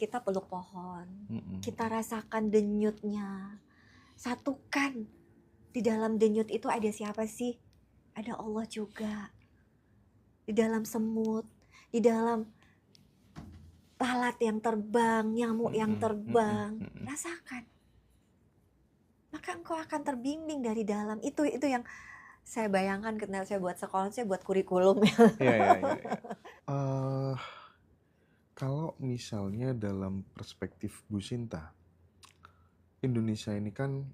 kita peluk pohon, kita Mhm. rasakan denyutnya, satukan di dalam denyut itu ada siapa sih? Ada Allah juga. Di dalam semut, di dalam lalat yang terbang, nyamuk yang Mhm mhm terbang, mhm. rasakan. Maka engkau akan terbimbing dari dalam. Itu yang saya bayangkan ketika saya buat sekolah, saya buat kurikulum. Iya iya iya iya. Eee, Kalau misalnya dalam perspektif Bu Sinta, Indonesia ini kan,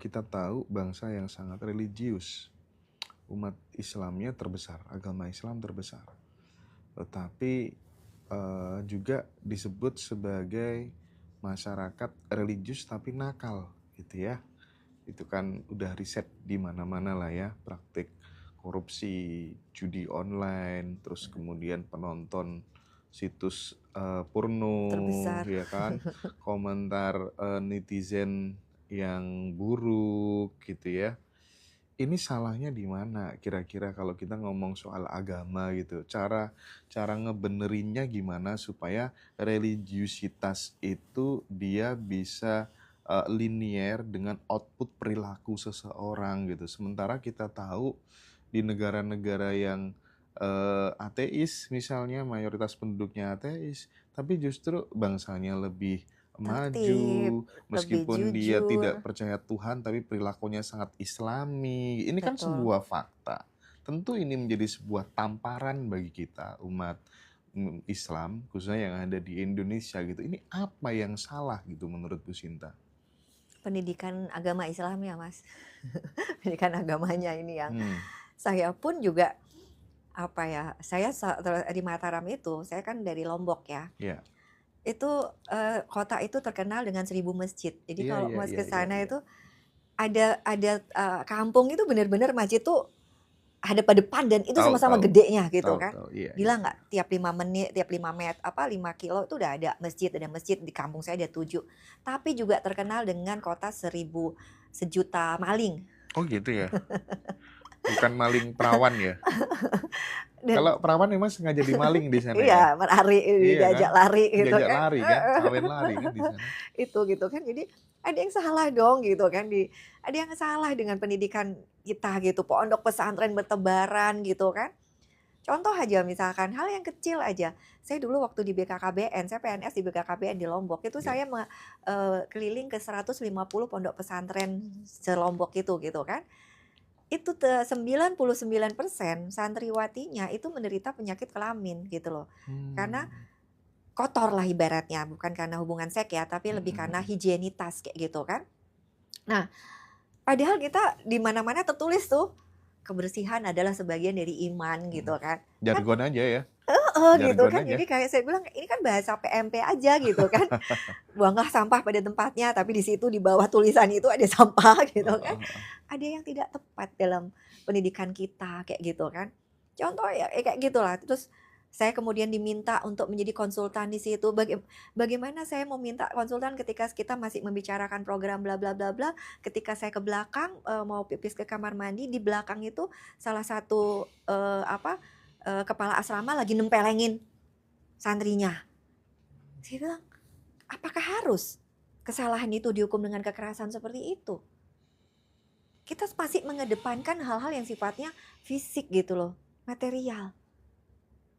kita tahu bangsa yang sangat religius. Umat Islamnya terbesar, agama Islam terbesar. Tetapi, juga disebut sebagai masyarakat religius tapi nakal, gitu ya. Itu kan udah riset di mana-mana lah ya, praktik korupsi, judi online, terus kemudian penonton situs porno, Terbesar. ya kan, komentar netizen yang buruk gitu ya. Ini salahnya di mana kira-kira kalau kita ngomong soal agama gitu? Cara cara ngebenerinnya gimana supaya religiusitas itu dia bisa linier dengan output perilaku seseorang gitu. Sementara kita tahu di negara-negara yang ateis misalnya mayoritas penduduknya ateis, tapi justru bangsanya lebih Tertib, maju, lebih meskipun dia jujur. tidak percaya Tuhan tapi perilakunya sangat Islami. Ini kan Betul. sebuah fakta. Tentu ini menjadi sebuah tamparan bagi kita umat Islam khususnya yang ada di Indonesia gitu. Ini apa yang salah gitu menurut Bu Sinta? Pendidikan agama Islam ya, Mas. Pendidikan agamanya ini yang Hmm, saya pun juga apa ya, saya di Mataram itu, saya kan dari Lombok ya. ya, Itu kota itu terkenal dengan 1.000 masjid. Jadi iya kalau iya Mas iya ke iya sana iya. itu ada kampung itu benar-benar masjid tuh hadap-hadapan dan itu Tahu sama-sama tahu gedenya gitu tahu kan. tahu. Iya iya Gila nggak? iya. Tiap 5 menit, tiap 5 5 kilo itu udah ada masjid. Ada masjid di kampung saya ada 7. Tapi juga terkenal dengan kota 1.000 sejuta maling. Oh gitu ya. Bukan maling perawan ya. Dan Kalau perawan memang sengaja dimaling di sana ya. iya, lari, Iya kan? diajak lari gitu Diajak kan. lari kan, kawin lari kan di sana. Itu gitu kan. Jadi ada yang salah dong gitu kan ada yang salah dengan pendidikan kita gitu. Pondok pesantren bertebaran gitu kan. Contoh aja misalkan hal yang kecil aja. Saya dulu waktu di BKKBN, saya PNS di BKKBN di Lombok, itu Ya. saya keliling ke 150 pondok pesantren se-Lombok itu gitu kan. Itu 99% santriwatinya itu menderita penyakit kelamin gitu loh. Karena Hmm. kotor lah ibaratnya, bukan karena hubungan seks ya, tapi lebih Mhm karena mhm. higienitas kayak gitu kan. Nah, padahal kita di mana-mana tertulis tuh kebersihan adalah sebagian dari iman Mhm. gitu kan. Kan Jargon aja ya, gitu jargon kan. aja. Jadi kayak saya bilang ini kan bahasa PMP aja gitu kan. Buanglah sampah pada tempatnya, tapi di situ di bawah tulisan itu ada sampah gitu kan. Heeh heeh. Ada yang tidak tepat dalam pendidikan kita kayak gitu kan. Contoh ya kayak gitulah. Terus saya kemudian diminta untuk menjadi konsultan di situ. Bagaimana saya mau minta konsultan ketika kita masih membicarakan program bla bla bla bla. Ketika saya ke belakang mau pipis ke kamar mandi, di belakang itu salah satu kepala asrama lagi nempelengin santrinya. Saya bilang, apakah harus kesalahan itu dihukum dengan kekerasan seperti itu? Kita masih mengedepankan hal-hal yang sifatnya fisik gitu loh, material.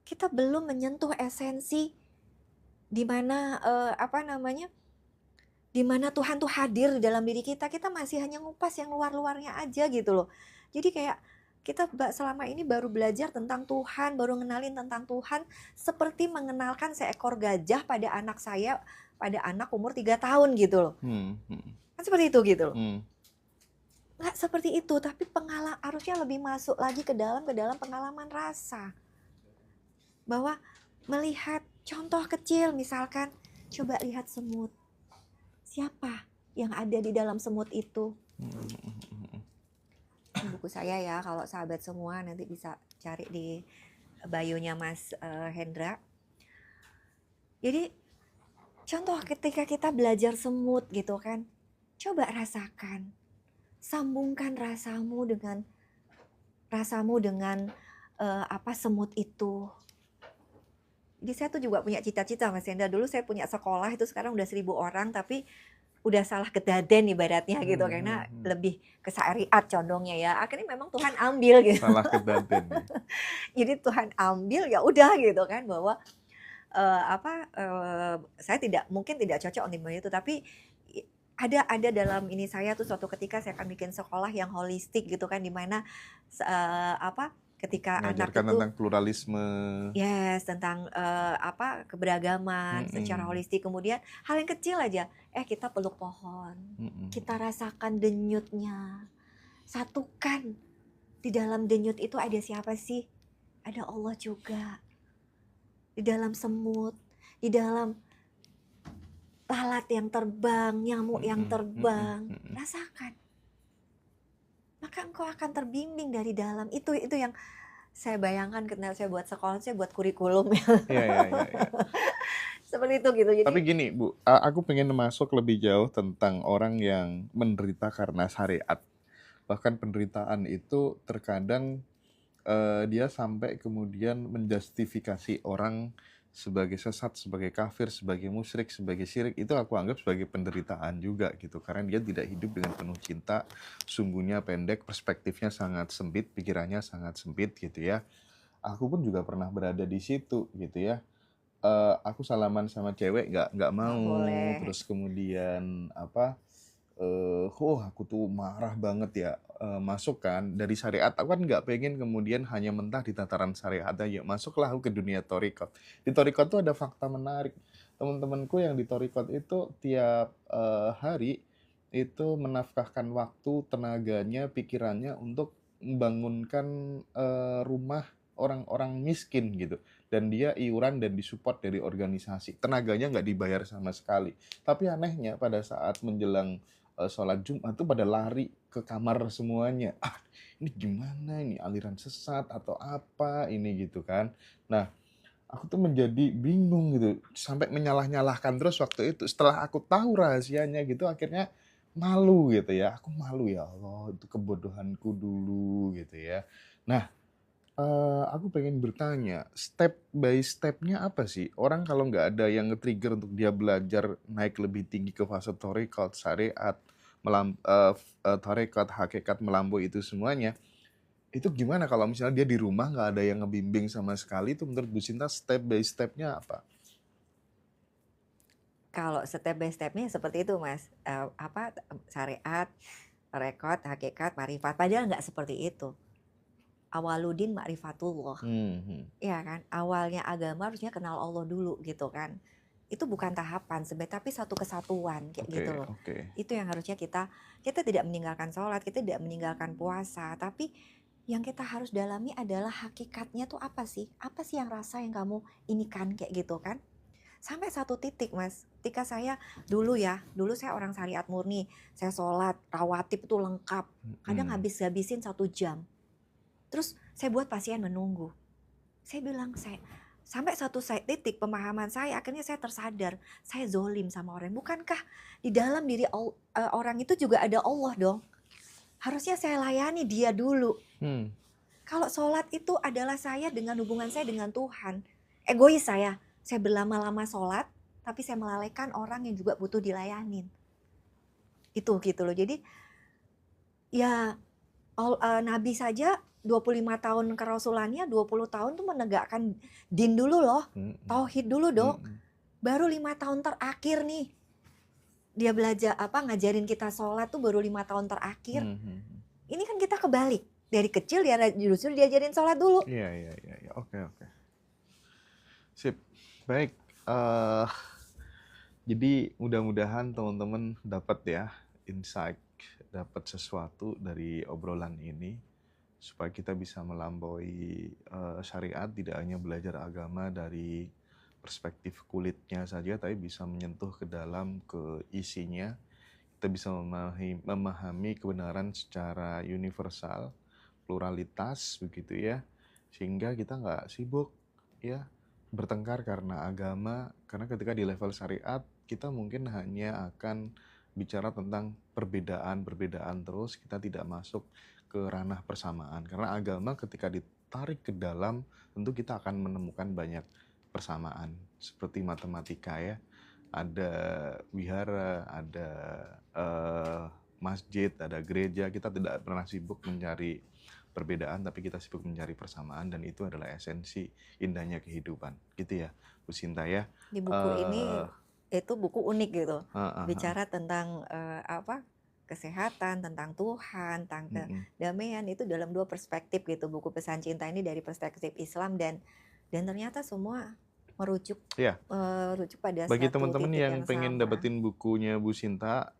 Kita belum menyentuh esensi di mana di mana Tuhan tuh hadir di dalam diri kita. Kita masih hanya ngupas yang luar-luarnya aja gitu loh. Jadi kayak kita selama ini baru belajar tentang Tuhan, baru ngenalin tentang Tuhan seperti mengenalkan seekor gajah pada anak saya, pada anak umur 3 tahun gitu loh. Mhm. Kan seperti itu gitu loh. Mmm. Nggak seperti itu, tapi harusnya lebih masuk lagi ke dalam pengalaman rasa. Bahwa melihat contoh kecil misalkan, coba lihat semut. Siapa yang ada di dalam semut itu? Mhm mhm mhm. Ini buku saya ya, kalau sahabat semua nanti bisa cari di bio-nya Mas Hendra. Jadi contoh ketika kita belajar semut gitu kan, coba rasakan. Sambungkan rasamu dengan semut itu. Jadi saya tuh juga punya cita-cita Mas Hendra, dulu saya punya sekolah itu sekarang udah 1.000 orang, tapi udah salah kedaden ibaratnya gitu, Hmm, hmm, karena hmm. lebih ke syariat condongnya ya. Akhirnya memang Tuhan ambil gitu. Salah kedaden nih. Jadi Tuhan ambil, ya udah gitu kan, bahwa saya mungkin tidak cocok untuk itu, tapi ada dalam ini saya tuh suatu ketika saya akan bikin sekolah yang holistik gitu kan, di mana ketika anak Mengajarkan itu tentang pluralisme. yes, tentang keberagaman secara Mm-mm. holistik. Kemudian hal yang kecil aja, kita peluk pohon, Mm-mm. kita rasakan denyutnya, satukan di dalam denyut itu ada siapa sih? Ada Allah juga. Di dalam semut, di dalam lalat yang terbang, nyamuk yang Mm-mm. Mm-mm. terbang, Mm-mm. rasakan. Maka engkau akan terbimbing dari dalam. Itu yang saya bayangkan ketika saya buat sekolah, saya buat kurikulum ya. Iya, iya, iya, iya. Seperti itu gitu. Jadi Tapi gini Bu, aku pengen masuk lebih jauh tentang orang yang menderita karena syariat. Bahkan penderitaan itu terkadang dia sampai kemudian menjustifikasi orang sebagai sesat, sebagai kafir, sebagai musyrik, sebagai syirik. Itu aku anggap sebagai penderitaan juga gitu. Karena dia tidak hidup dengan penuh cinta, sumbunya pendek, perspektifnya sangat sempit, pikirannya sangat sempit gitu ya. Aku pun juga pernah berada di situ gitu ya. Aku salaman sama cewek nggak nggak mau, boleh. terus kemudian aku tuh marah banget ya, masuk kan dari syariat. Aku kan nggak pengen kemudian hanya mentah di tataran syariat aja. Masuklah aku ke dunia thariqat. Di thariqat tuh ada fakta menarik. Teman-temanku yang di thariqat itu tiap hari itu menafkahkan waktu, tenaganya, pikirannya untuk membangunkan rumah orang-orang miskin gitu. Dan dia iuran dan disupport dari organisasi. Tenaganya nggak dibayar sama sekali. Tapi anehnya pada saat menjelang sholat Jumat tuh pada lari ke kamar semuanya. Ini gimana ini, aliran sesat atau apa ini gitu kan. Nah, aku tuh menjadi bingung gitu, sampai menyalah-nyalahkan terus waktu itu. Setelah aku tahu rahasianya gitu, akhirnya malu gitu ya. Aku malu, ya Allah, itu kebodohanku dulu gitu ya. Nah, aku pengen bertanya, step by step-nya apa sih? Orang kalau nggak ada yang nge-trigger untuk dia belajar naik lebih tinggi ke fase thariqat, syariat, thariqat, hakikat, melampaui itu semuanya, itu gimana kalau misalnya dia di rumah nggak ada yang ngebimbing sama sekali, itu menurut Bu Sinta step by step-nya apa? Kalau step by stepnya seperti itu Mas, syariat, rekod, hakikat, marifat, padahal nggak seperti itu. Awaludin ma'rifatullah, Hmm. ya kan? Awalnya agama harusnya kenal Allah dulu gitu kan. Itu bukan tahapan sebenarnya, tapi satu kesatuan kayak Oke, gitu loh. oke. Itu yang harusnya kita tidak meninggalkan sholat, kita tidak meninggalkan puasa, tapi yang kita harus dalami adalah hakikatnya tuh apa sih? Apa sih yang rasa yang kamu inikan kayak gitu kan? Sampai satu titik Mas, ketika dulu saya orang syariat murni, saya sholat, rawatib itu lengkap, kadang Hmm. habisin 1 jam. Terus saya buat pasien menunggu. Saya bilang, sampai satu titik pemahaman saya, akhirnya saya tersadar, saya zolim sama orang. Bukankah di dalam diri orang itu juga ada Allah dong? Harusnya saya layani dia dulu. Hmm. Kalau sholat itu adalah saya dengan hubungan saya dengan Tuhan. Egois saya berlama-lama sholat, tapi saya melalaikan orang yang juga butuh dilayanin. Itu gitu loh. Jadi ya Nabi saja 25 tahun kerasulannya, 20 tahun tuh menegakkan din dulu loh. Hmm. Tauhid dulu dong. Hmm. Baru 5 tahun terakhir nih. Dia belajar ngajarin kita sholat tuh baru 5 tahun terakhir. Hmm. Ini kan kita kebalik. Dari kecil dia justru diajarin sholat dulu. Iya. Oke. Sip. Baik. Jadi mudah-mudahan teman-teman dapat ya insight, dapat sesuatu dari obrolan ini supaya kita bisa melampaui syariat, tidak hanya belajar agama dari perspektif kulitnya saja, tapi bisa menyentuh ke dalam ke isinya. Kita bisa memahami kebenaran secara universal, pluralitas begitu ya, sehingga kita nggak sibuk ya bertengkar karena agama, karena ketika di level syariat kita mungkin hanya akan bicara tentang perbedaan terus, kita tidak masuk ke ranah persamaan. Karena agama ketika ditarik ke dalam, tentu kita akan menemukan banyak persamaan seperti matematika ya. Ada wihara, ada masjid, ada gereja. Kita tidak pernah sibuk mencari perbedaan, tapi kita sibuk mencari persamaan, dan itu adalah esensi indahnya kehidupan. Gitu ya, Bu Sinta ya. Di buku ini itu buku unik gitu. Heeh. Bicara tentang kesehatan, tentang Tuhan, tentang Mm-mm. kedamaian itu dalam dua perspektif gitu. Buku Pesan Cinta ini dari perspektif Islam dan ternyata semua merujuk Iya. merujuk pada Bagi satu teman-teman titik yang yang pengen sama. dapetin bukunya Bu Sinta,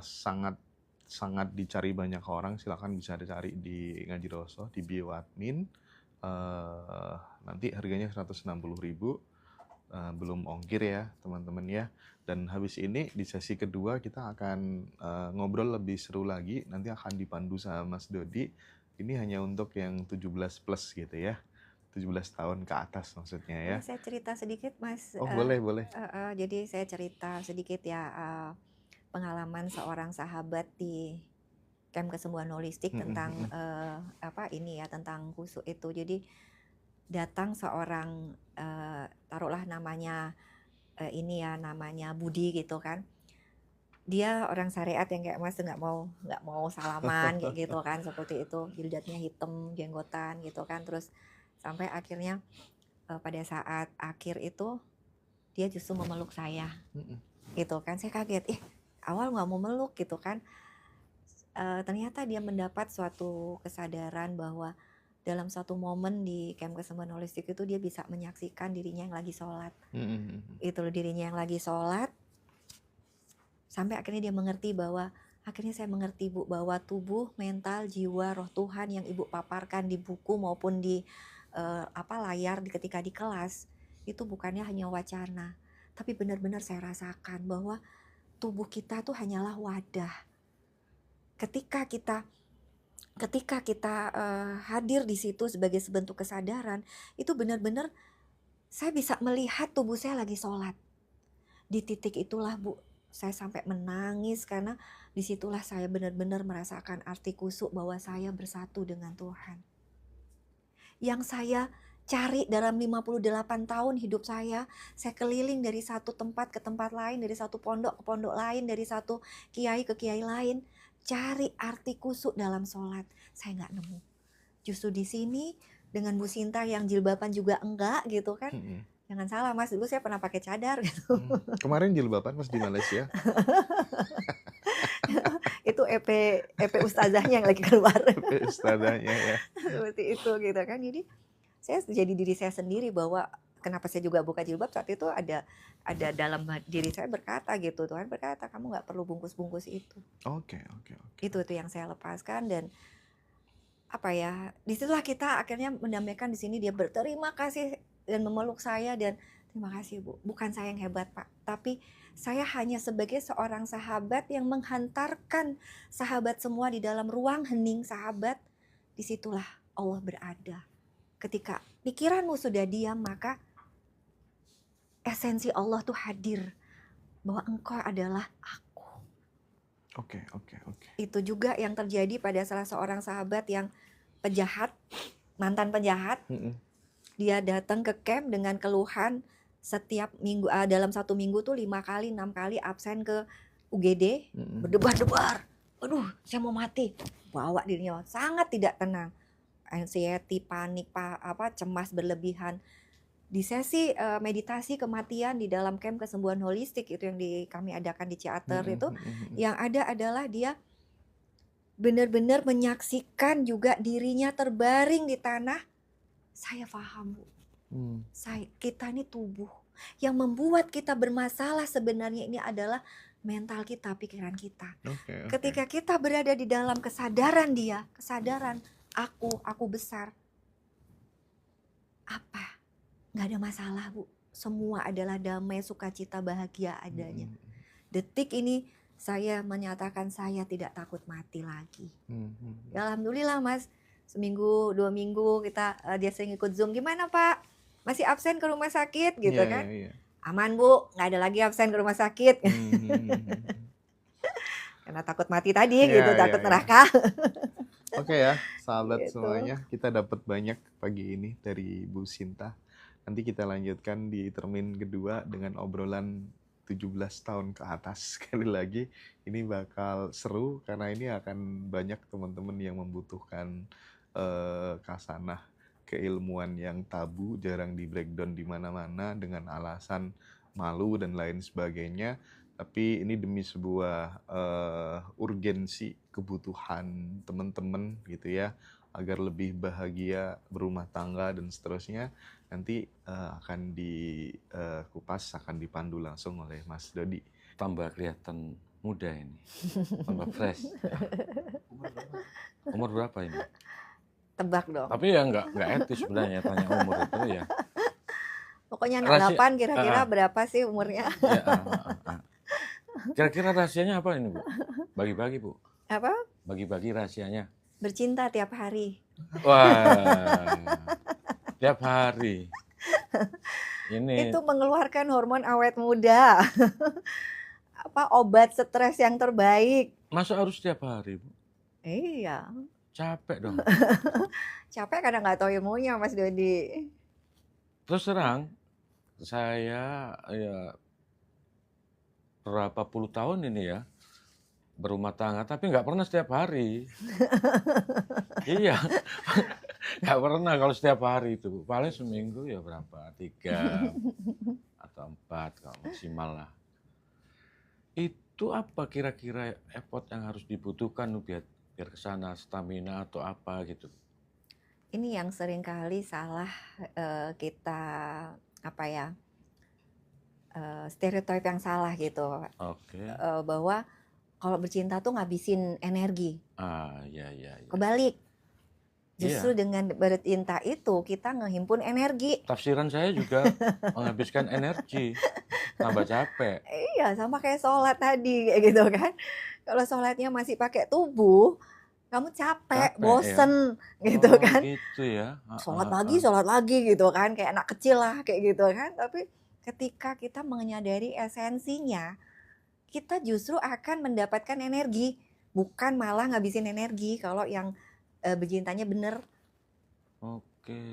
sangat dicari banyak orang, silakan bisa dicari di Ngaji Roso, di bio admin. Nanti harganya 160.000, belum ongkir ya teman-teman ya. Dan habis ini di sesi kedua kita akan ngobrol lebih seru lagi, nanti akan dipandu sama Mas Dodi. Ini hanya untuk yang 17 plus gitu ya, 17 tahun ke atas maksudnya ya. Saya cerita sedikit Mas. Oh boleh. Jadi saya cerita sedikit ya pengalaman seorang sahabat di camp kesembuhan holistik tentang tentang kusuk itu. Jadi datang seorang taruhlah namanya namanya Budi gitu kan. Dia orang syariat yang kayak Mas nggak mau salaman kayak gitu kan, seperti itu, jilbabnya hitam, jenggotan gitu kan. Terus sampai akhirnya pada saat akhir itu dia justru memeluk saya gitu kan. Saya kaget, awal nggak mau meluk gitu kan. Ternyata dia mendapat suatu kesadaran bahwa dalam satu momen di camp kesembuhan holistik itu dia bisa menyaksikan dirinya yang lagi sholat. Itu loh, dirinya yang lagi sholat. Sampai akhirnya dia mengerti bahwa, akhirnya saya mengerti Bu, bahwa tubuh, mental, jiwa, roh Tuhan yang Ibu paparkan di buku maupun di layar ketika di kelas, itu bukannya hanya wacana. Tapi benar-benar saya rasakan bahwa tubuh kita tuh hanyalah wadah. Ketika kita hadir di situ sebagai sebentuk kesadaran, itu benar-benar saya bisa melihat tubuh saya lagi sholat. Di titik itulah Bu, saya sampai menangis karena disitulah saya benar-benar merasakan arti kusuk bahwa saya bersatu dengan Tuhan. Yang saya cari dalam 58 tahun hidup saya keliling dari satu tempat ke tempat lain, dari satu pondok ke pondok lain, dari satu kiai ke kiai lain, cari arti kusuk dalam sholat. Saya nggak nemu. Justru di sini dengan Bu Sinta yang jilbaban juga enggak gitu kan. Jangan salah Mas, dulu saya pernah pakai cadar gitu. Kemarin jilbaban pas di Malaysia. Itu EP ustazahnya yang lagi keluar. EP ustazahnya ya. Seperti itu gitu kan. Jadi saya jadi diri saya sendiri bahwa kenapa saya juga buka jilbab saat itu ada dalam diri saya berkata gitu, Tuhan berkata kamu nggak perlu bungkus-bungkus itu. Oke. Itu yang saya lepaskan. Dan disitulah kita akhirnya mendamaikan. Di sini dia berterima kasih dan memeluk saya, dan terima kasih Bu, bukan saya yang hebat Pak, tapi saya hanya sebagai seorang sahabat yang menghantarkan sahabat semua di dalam ruang hening sahabat. Disitulah Allah berada. Ketika pikiranmu sudah diam, maka esensi Allah tuh hadir, bahwa engkau adalah aku. Oke. Itu juga yang terjadi pada salah seorang sahabat yang penjahat, mantan penjahat. Dia datang ke camp dengan keluhan setiap minggu, dalam satu minggu tuh 5 kali 6 kali absen ke UGD, berdebar-debar. Aduh, saya mau mati. Bawa dirinya sangat tidak tenang. Anxiety, panik, cemas berlebihan. Di sesi meditasi kematian di dalam camp kesembuhan holistik itu yang kami adakan di Ciater itu, yang ada adalah dia benar-benar menyaksikan juga dirinya terbaring di tanah. Saya paham Bu, kita ini tubuh. Yang membuat kita bermasalah sebenarnya ini adalah mental kita, pikiran kita. Ketika kita berada di dalam kesadaran dia, kesadaran aku besar, nggak ada masalah Bu. Semua adalah damai, sukacita, bahagia adanya. Detik ini saya menyatakan saya tidak takut mati lagi. Ya, alhamdulillah Mas. Seminggu 2 minggu dia sering ikut Zoom. Gimana Pak? Masih absen ke rumah sakit gitu kan? Iya. Aman Bu, nggak ada lagi absen ke rumah sakit. Karena takut mati tadi gitu, takut neraka. Oke ya, sahabat semuanya, kita dapat banyak pagi ini dari Bu Sinta. Nanti kita lanjutkan di termin kedua dengan obrolan 17 tahun ke atas. Sekali lagi, ini bakal seru karena ini akan banyak teman-teman yang membutuhkan kasanah keilmuan yang tabu, jarang di breakdown di mana-mana dengan alasan malu dan lain sebagainya. Tapi ini demi sebuah urgensi kebutuhan teman-teman gitu ya, agar lebih bahagia berumah tangga dan seterusnya. Nanti akan dikupas, akan dipandu langsung oleh Mas Dodi. Tambah kelihatan muda ini, tambah fresh. Umur berapa ini? Tebak dong. Tapi ya nggak etis sebenarnya tanya umur itu ya. Pokoknya anak 8 kira-kira Ah, berapa sih umurnya? ya, Kira-kira rahasianya apa ini, Bu? Bagi-bagi, Bu. Apa? Bagi-bagi rahasianya. Bercinta tiap hari. Wah, tiap hari. Ini Itu mengeluarkan hormon awet muda. Apa obat stres yang terbaik. masa harus tiap hari, Bu? Iya. Capek dong. Capek karena nggak tahu ilmunya, Mas Dodi. Terus terang, saya ya berapa puluh tahun ini ya berumah tangga, tapi nggak pernah setiap hari. Iya, nggak pernah kalau setiap hari itu. Paling seminggu ya berapa? 3 atau 4 kalau maksimal lah. Itu apa kira-kira effort yang harus dibutuhkan biar kesana, stamina atau apa gitu? Ini yang seringkali salah kita apa ya, stereotip yang salah gitu, Oke. bahwa kalau bercinta tuh ngabisin energi. Ya. Kebalik, Iya. justru dengan bercinta itu kita ngehimpun energi. Tafsiran saya juga menghabiskan energi, tambah capek. Iya, sama kayak sholat tadi kayak gitu kan. Kalau sholatnya masih pakai tubuh, kamu capek, Capek, ya. bosen gitu Oh, kan. gitu ya. Sholat lagi gitu kan, kayak anak kecil lah kayak gitu kan. Tapi ketika kita menyadari esensinya, kita justru akan mendapatkan energi, bukan malah ngabisin energi kalau yang bercintanya bener. Oke.